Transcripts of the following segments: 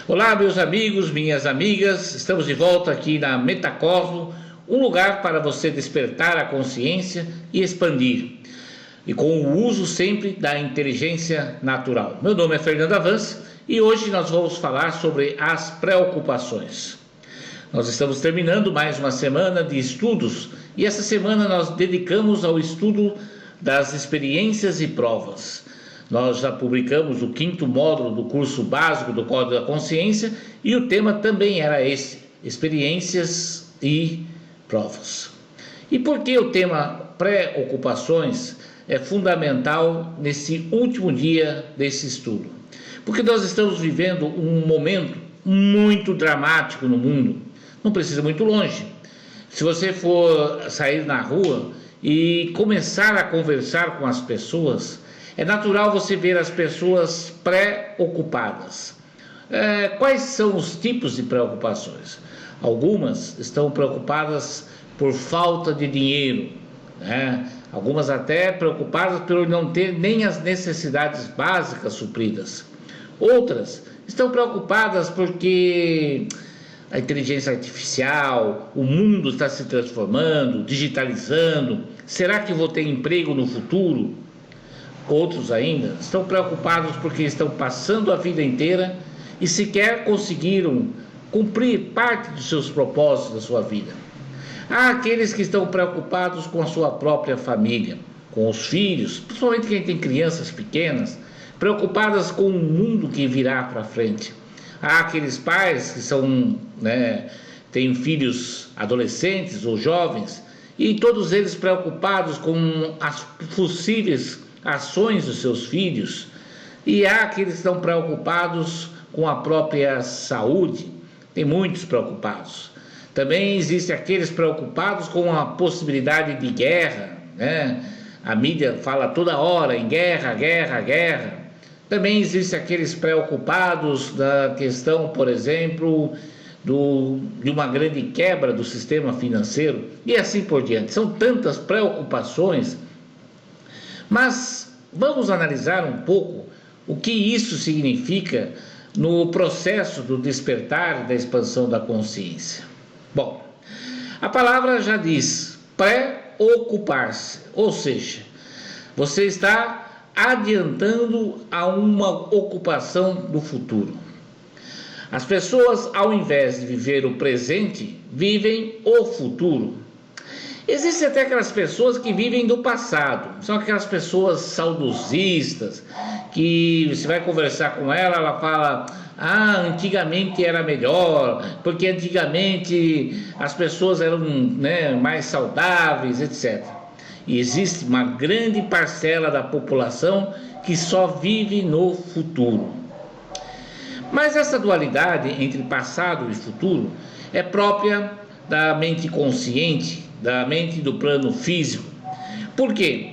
Olá, meus amigos, minhas amigas, estamos de volta aqui na Metacosmo, um lugar para você despertar a consciência e expandir, e com o uso sempre da inteligência natural. Meu nome é Fernando Avance e hoje nós vamos falar sobre as preocupações. Nós estamos terminando mais uma semana de estudos e essa semana nós dedicamos ao estudo das experiências e provas. Nós já publicamos o 5º módulo do curso básico do Código da Consciência e o tema também era esse, experiências e provas. E por que o tema preocupações é fundamental nesse último dia desse estudo? Porque nós estamos vivendo um momento muito dramático no mundo, não precisa ir muito longe. Se você for sair na rua e começar a conversar com as pessoas, é natural você ver as pessoas preocupadas. Quais são os tipos de preocupações? Algumas estão preocupadas por falta de dinheiro, né? Algumas até preocupadas por não ter nem as necessidades básicas supridas. Outras estão preocupadas porque a inteligência artificial, o mundo está se transformando, digitalizando. Será que vou ter emprego no futuro? Outros ainda estão preocupados porque estão passando a vida inteira e sequer conseguiram cumprir parte dos seus propósitos da sua vida. Há aqueles que estão preocupados com a sua própria família, com os filhos, principalmente quem tem crianças pequenas, preocupadas com o mundo que virá para frente. Há aqueles pais que têm filhos adolescentes ou jovens e todos eles preocupados com as possíveis ações dos seus filhos, e há aqueles que estão preocupados com a própria saúde. Tem muitos preocupados. Também existem aqueles preocupados com a possibilidade de guerra, né? A mídia fala toda hora em guerra, guerra, guerra. Também existem aqueles preocupados da questão, por exemplo, de uma grande quebra do sistema financeiro e assim por diante. São tantas preocupações. Mas vamos analisar um pouco o que isso significa no processo do despertar e da expansão da consciência. Bom, a palavra já diz preocupar-se, ou seja, você está adiantando a uma ocupação do futuro. As pessoas, ao invés de viver o presente, vivem o futuro. Existem até aquelas pessoas que vivem do passado, são aquelas pessoas saudosistas, que você vai conversar com ela, ela fala, antigamente era melhor, porque antigamente as pessoas eram mais saudáveis, etc. E existe uma grande parcela da população que só vive no futuro. Mas essa dualidade entre passado e futuro é própria da mente consciente, da mente do plano físico. Por quê?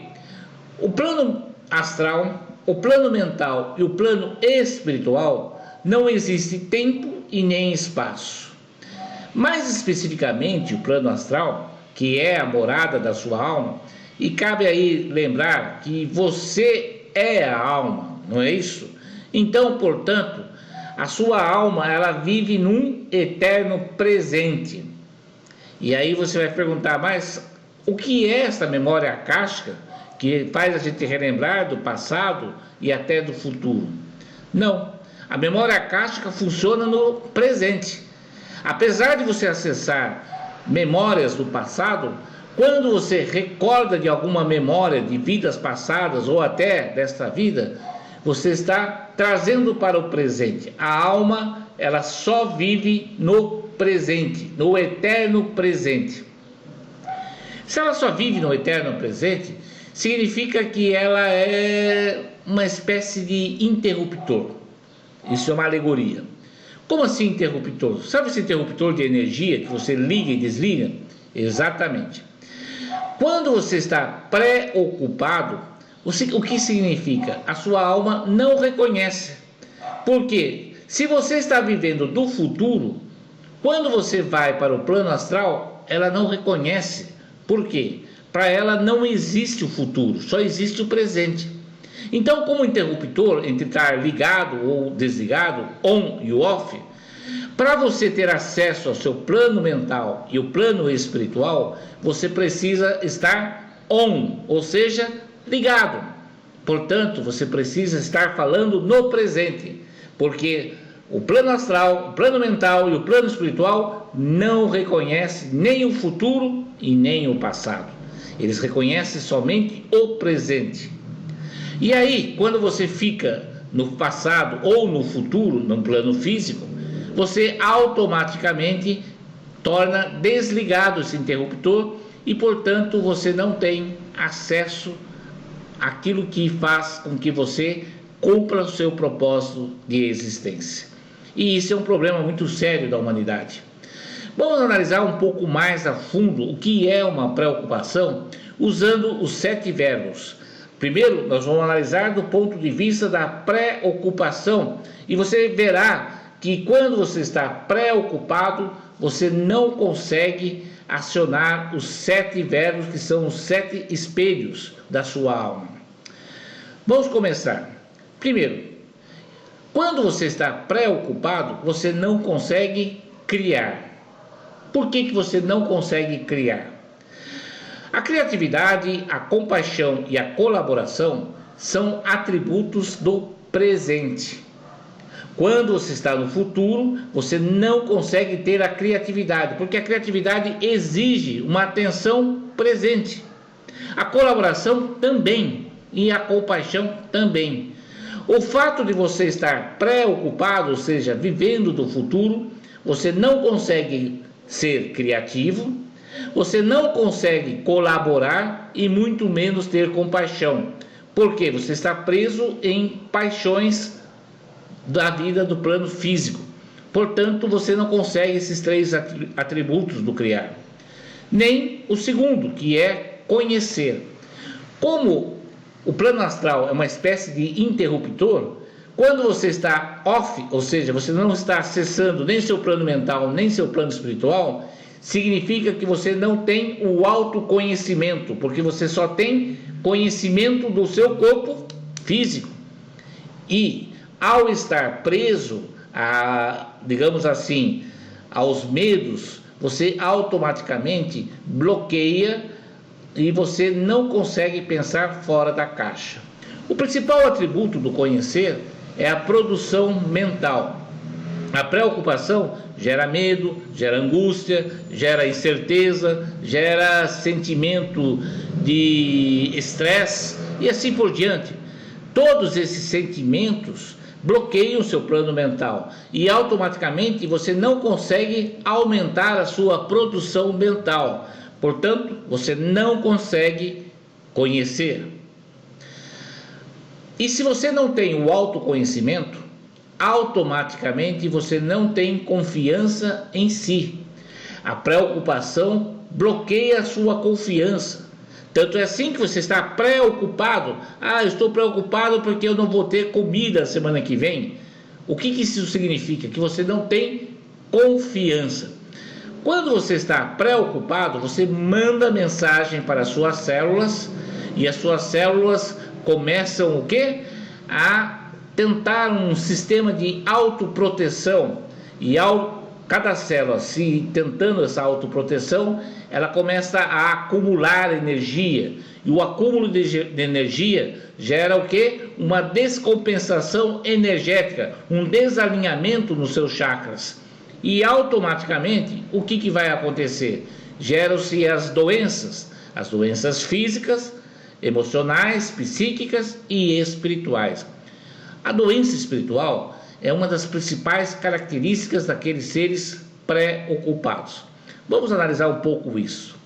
O plano astral, o plano mental e o plano espiritual não existe tempo e nem espaço. Mais especificamente, o plano astral, que é a morada da sua alma, e cabe aí lembrar que você é a alma, não é isso? Então, portanto, a sua alma, ela vive num eterno presente. E aí você vai perguntar, mas o que é essa memória akáshica que faz a gente relembrar do passado e até do futuro? Não, a memória akáshica funciona no presente. Apesar de você acessar memórias do passado, quando você recorda de alguma memória de vidas passadas ou até desta vida, você está trazendo para o presente. A alma, ela só vive no presente, no eterno presente. Se ela só vive no eterno presente, significa que ela é uma espécie de interruptor. Isso é uma alegoria. Como assim interruptor? Sabe esse interruptor de energia que você liga e desliga? Exatamente. Quando você está preocupado, o que significa? A sua alma não reconhece. Por quê? Se você está vivendo do futuro, quando você vai para o plano astral, ela não reconhece. Por quê? Para ela não existe o futuro, só existe o presente. Então, como interruptor entre estar ligado ou desligado, on e off, para você ter acesso ao seu plano mental e o plano espiritual, você precisa estar on, ou seja, ligado. Portanto, você precisa estar falando no presente, porque o plano astral, o plano mental e o plano espiritual não reconhecem nem o futuro e nem o passado. Eles reconhecem somente o presente. E aí, quando você fica no passado ou no futuro, no plano físico, você automaticamente torna desligado esse interruptor e, portanto, você não tem acesso àquilo que faz com que você cumpra o seu propósito de existência. E isso é um problema muito sério da humanidade. Vamos analisar um pouco mais a fundo o que é uma preocupação usando os 7 verbos. Primeiro, nós vamos analisar do ponto de vista da preocupação e você verá que quando você está preocupado, você não consegue acionar os 7 verbos que são os 7 espelhos da sua alma. Vamos começar. Primeiro, quando você está preocupado, você não consegue criar. Por que você não consegue criar? A criatividade, a compaixão e a colaboração são atributos do presente. Quando você está no futuro, você não consegue ter a criatividade, porque a criatividade exige uma atenção presente. A colaboração também e a compaixão também. O fato de você estar preocupado, ou seja, vivendo do futuro, você não consegue ser criativo, você não consegue colaborar e muito menos ter compaixão, porque você está preso em paixões da vida do plano físico. Portanto, você não consegue esses 3 atributos do criar. Nem o segundo, que é conhecer. Como o plano astral é uma espécie de interruptor, quando você está off, ou seja, você não está acessando nem seu plano mental, nem seu plano espiritual, significa que você não tem o autoconhecimento, porque você só tem conhecimento do seu corpo físico. E ao estar preso digamos assim, aos medos, você automaticamente bloqueia e você não consegue pensar fora da caixa. O principal atributo do conhecer é a produção mental. A preocupação gera medo, gera angústia, gera incerteza, gera sentimento de estresse e assim por diante. Todos esses sentimentos bloqueiam o seu plano mental e automaticamente você não consegue aumentar a sua produção mental. Portanto, você não consegue conhecer. E se você não tem o autoconhecimento, automaticamente você não tem confiança em si. A preocupação bloqueia a sua confiança. Tanto é assim que você está preocupado. Eu estou preocupado porque eu não vou ter comida semana que vem. O que isso significa? Que você não tem confiança. Quando você está preocupado, você manda mensagem para as suas células e as suas células começam o quê? A tentar um sistema de autoproteção. E cada célula se tentando essa autoproteção, ela começa a acumular energia. E o acúmulo de energia gera o quê? Uma descompensação energética, um desalinhamento nos seus chakras. E automaticamente, o que vai acontecer? Geram-se as doenças físicas, emocionais, psíquicas e espirituais. A doença espiritual é uma das principais características daqueles seres preocupados. Vamos analisar um pouco isso.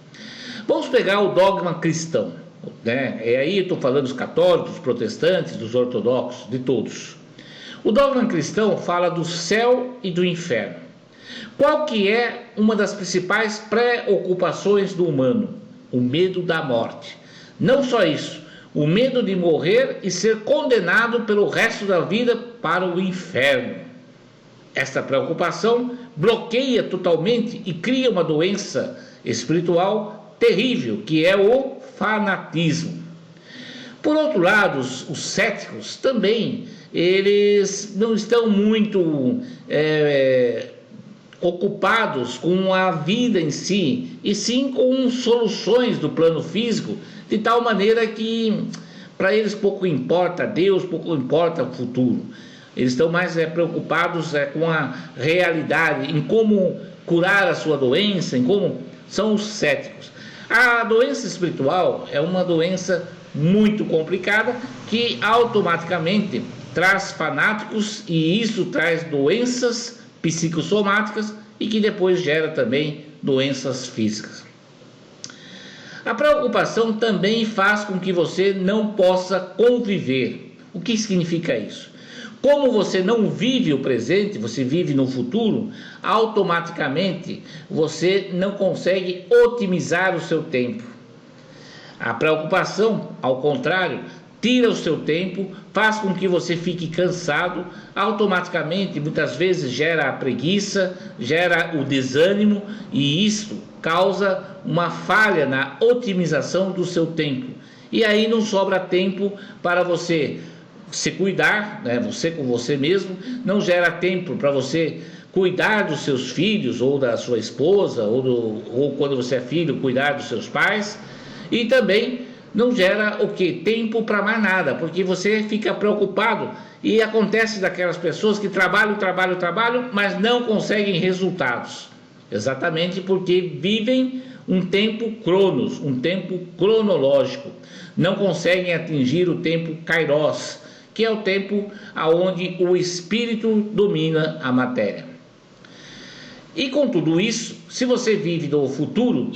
Vamos pegar o dogma cristão, né? E aí estou falando dos católicos, dos protestantes, dos ortodoxos, de todos. O dogma cristão fala do céu e do inferno. Qual que é uma das principais preocupações do humano? O medo da morte. Não só isso, o medo de morrer e ser condenado pelo resto da vida para o inferno. Esta preocupação bloqueia totalmente e cria uma doença espiritual terrível, que é o fanatismo. Por outro lado, os céticos também, eles não estão muito ocupados com a vida em si, e sim com soluções do plano físico, de tal maneira que para eles pouco importa Deus, pouco importa o futuro. Eles estão mais preocupados com a realidade, em como curar a sua doença, em como são os céticos. A doença espiritual é uma doença muito complicada que automaticamente traz fanáticos, e isso traz doenças psicossomáticas e que depois gera também doenças físicas. A preocupação também faz com que você não possa conviver. O que significa isso? Como você não vive o presente, você vive no futuro, automaticamente você não consegue otimizar o seu tempo. A preocupação, ao contrário, tira o seu tempo, faz com que você fique cansado, automaticamente muitas vezes gera a preguiça, gera o desânimo, e isso causa uma falha na otimização do seu tempo. E aí não sobra tempo para você se cuidar, né? Você com você mesmo, não gera tempo para você cuidar dos seus filhos ou da sua esposa, ou quando você é filho, cuidar dos seus pais, e também não gera o que? Tempo para mais nada, porque você fica preocupado, e acontece daquelas pessoas que trabalham, mas não conseguem resultados, exatamente porque vivem um tempo cronos, um tempo cronológico, não conseguem atingir o tempo kairos, que é o tempo onde o espírito domina a matéria. E com tudo isso, se você vive no futuro,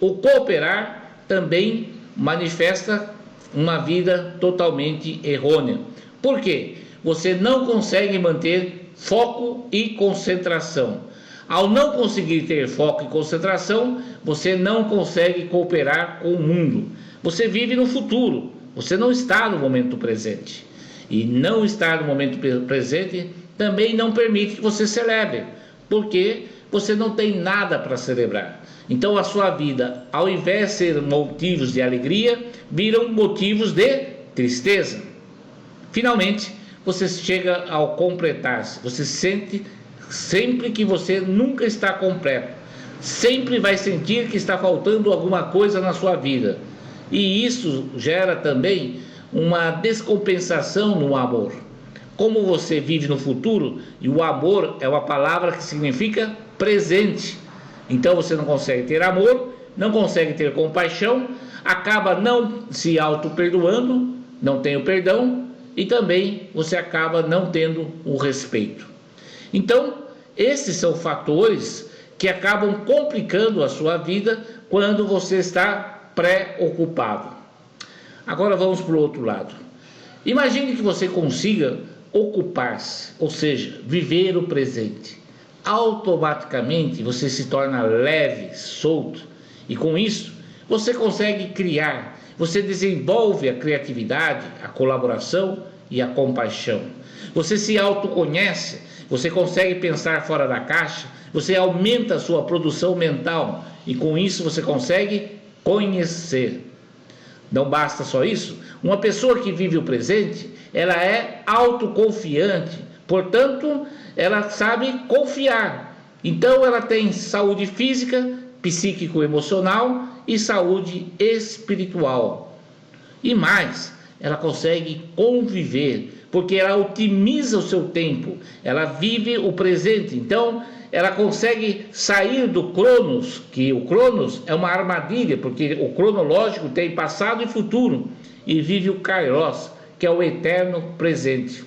o cooperar também manifesta uma vida totalmente errônea. Por quê? Você não consegue manter foco e concentração. Ao não conseguir ter foco e concentração, você não consegue cooperar com o mundo. Você vive no futuro, você não está no momento presente. E não estar no momento presente também não permite que você celebre, porque você não tem nada para celebrar. Então a sua vida, ao invés de ser motivos de alegria, viram motivos de tristeza. Finalmente, você chega ao completar-se. Você sente sempre que você nunca está completo. Sempre vai sentir que está faltando alguma coisa na sua vida. E isso gera também uma descompensação no amor. Como você vive no futuro, e o amor é uma palavra que significa presente. Então você não consegue ter amor, não consegue ter compaixão, acaba não se auto-perdoando, não tem o perdão, e também você acaba não tendo o respeito. Então, esses são fatores que acabam complicando a sua vida quando você está preocupado. Agora vamos para o outro lado. Imagine que você consiga ocupar-se, ou seja, viver o presente. Automaticamente você se torna leve, solto, e com isso você consegue criar, você desenvolve a criatividade, a colaboração e a compaixão. Você se autoconhece, você consegue pensar fora da caixa, você aumenta a sua produção mental, e com isso você consegue conhecer. Não basta só isso, uma pessoa que vive o presente, ela é autoconfiante, portanto, ela sabe confiar. Então ela tem saúde física, psíquico-emocional e saúde espiritual. E mais, ela consegue conviver, porque ela otimiza o seu tempo, ela vive o presente. Então ela consegue sair do Cronos, que o Cronos é uma armadilha, porque o cronológico tem passado e futuro, e vive o Kairos, que é o eterno presente.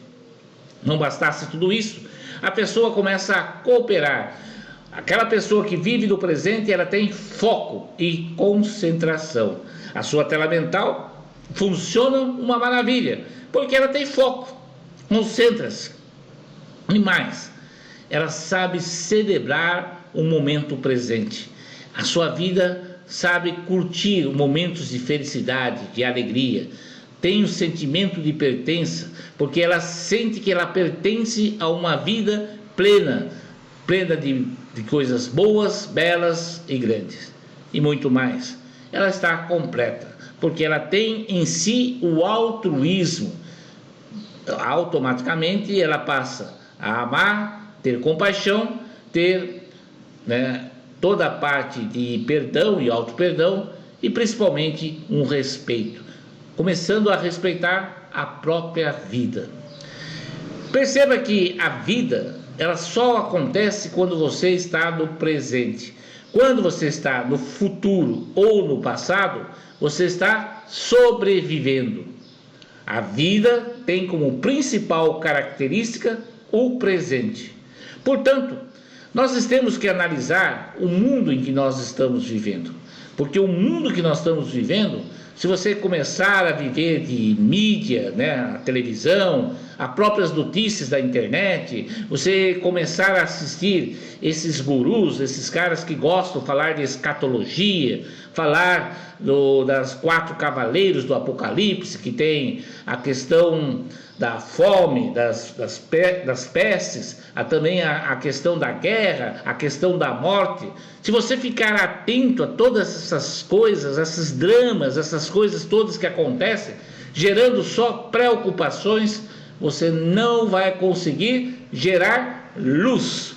Não bastasse tudo isso, a pessoa começa a cooperar. Aquela pessoa que vive do presente, ela tem foco e concentração. A sua tela mental funciona uma maravilha, porque ela tem foco, concentra-se. E mais, ela sabe celebrar o momento presente. A sua vida sabe curtir momentos de felicidade, de alegria. Tem o sentimento de pertença, porque ela sente que ela pertence a uma vida plena, plena de coisas boas, belas e grandes, e muito mais. Ela está completa, porque ela tem em si o altruísmo. Automaticamente ela passa a amar, ter compaixão, ter, né, toda a parte de perdão e auto-perdão e principalmente um respeito, começando a respeitar a própria vida. Perceba que a vida, ela só acontece quando você está no presente. Quando você está no futuro ou no passado, você está sobrevivendo. A vida tem como principal característica o presente. Portanto, nós temos que analisar o mundo em que nós estamos vivendo. Porque o mundo que nós estamos vivendo, se você começar a viver de mídia, né, a televisão, as próprias notícias da internet, você começar a assistir esses gurus, esses caras que gostam de falar de escatologia, falar das 4 cavaleiros do Apocalipse, que tem a questão da fome, das pestes, também a questão da guerra, a questão da morte. Se você ficar atento a todas essas coisas, esses dramas, essas coisas todas que acontecem, gerando só preocupações, você não vai conseguir gerar luz.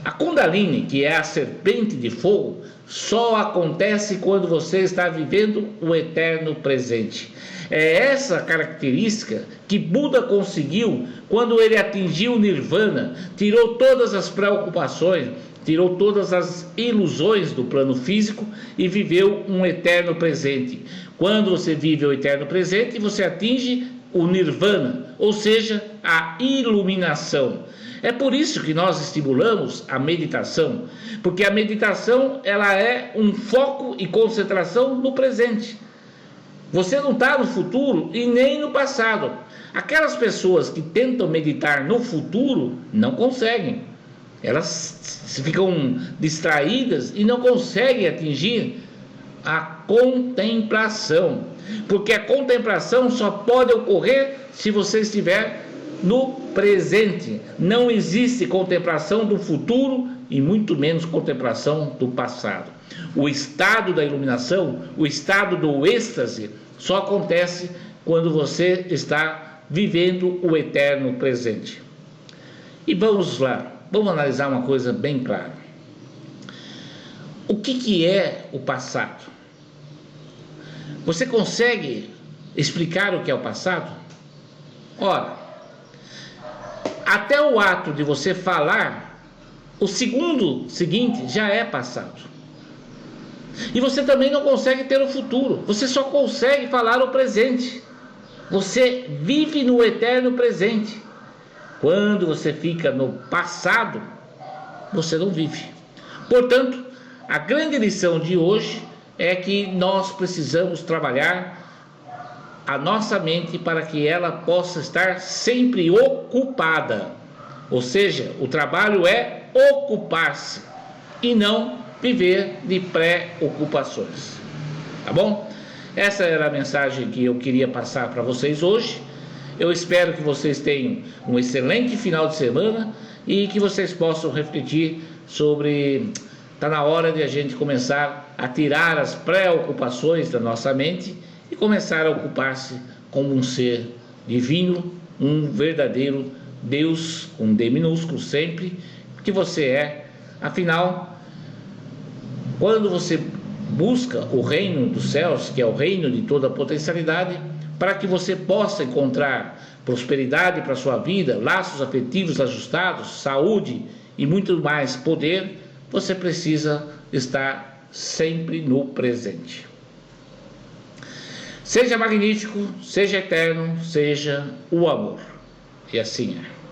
A Kundalini, que é a serpente de fogo, só acontece quando você está vivendo o eterno presente. É essa característica que Buda conseguiu quando ele atingiu o Nirvana, tirou todas as preocupações, tirou todas as ilusões do plano físico e viveu um eterno presente. Quando você vive o eterno presente, você atinge o Nirvana, ou seja, a iluminação. É por isso que nós estimulamos a meditação, porque a meditação ela é um foco e concentração no presente. Você não está no futuro e nem no passado. Aquelas pessoas que tentam meditar no futuro não conseguem. Elas ficam distraídas e não conseguem atingir a contemplação. Porque a contemplação só pode ocorrer se você estiver no presente. Não existe contemplação do futuro e muito menos contemplação do passado. O estado da iluminação, o estado do êxtase, só acontece quando você está vivendo o eterno presente. E vamos lá, vamos analisar uma coisa bem clara. O que é o passado? Você consegue explicar o que é o passado? Ora, até o ato de você falar, o segundo seguinte já é passado. E você também não consegue ter o futuro, você só consegue falar o presente. Você vive no eterno presente. Quando você fica no passado, você não vive. Portanto, a grande lição de hoje é que nós precisamos trabalhar a nossa mente para que ela possa estar sempre ocupada. Ou seja, o trabalho é ocupar-se e não viver de pré-ocupações. Tá bom? Essa era a mensagem que eu queria passar para vocês hoje. Eu espero que vocês tenham um excelente final de semana e que vocês possam refletir sobre... Está na hora de a gente começar a tirar as preocupações da nossa mente e começar a ocupar-se como um ser divino, um verdadeiro Deus, com D minúsculo sempre, que você é. Afinal, quando você busca o reino dos céus, que é o reino de toda a potencialidade, para que você possa encontrar prosperidade para a sua vida, laços afetivos ajustados, saúde e muito mais poder, você precisa estar sempre no presente. Seja magnífico, seja eterno, seja o amor. E assim é.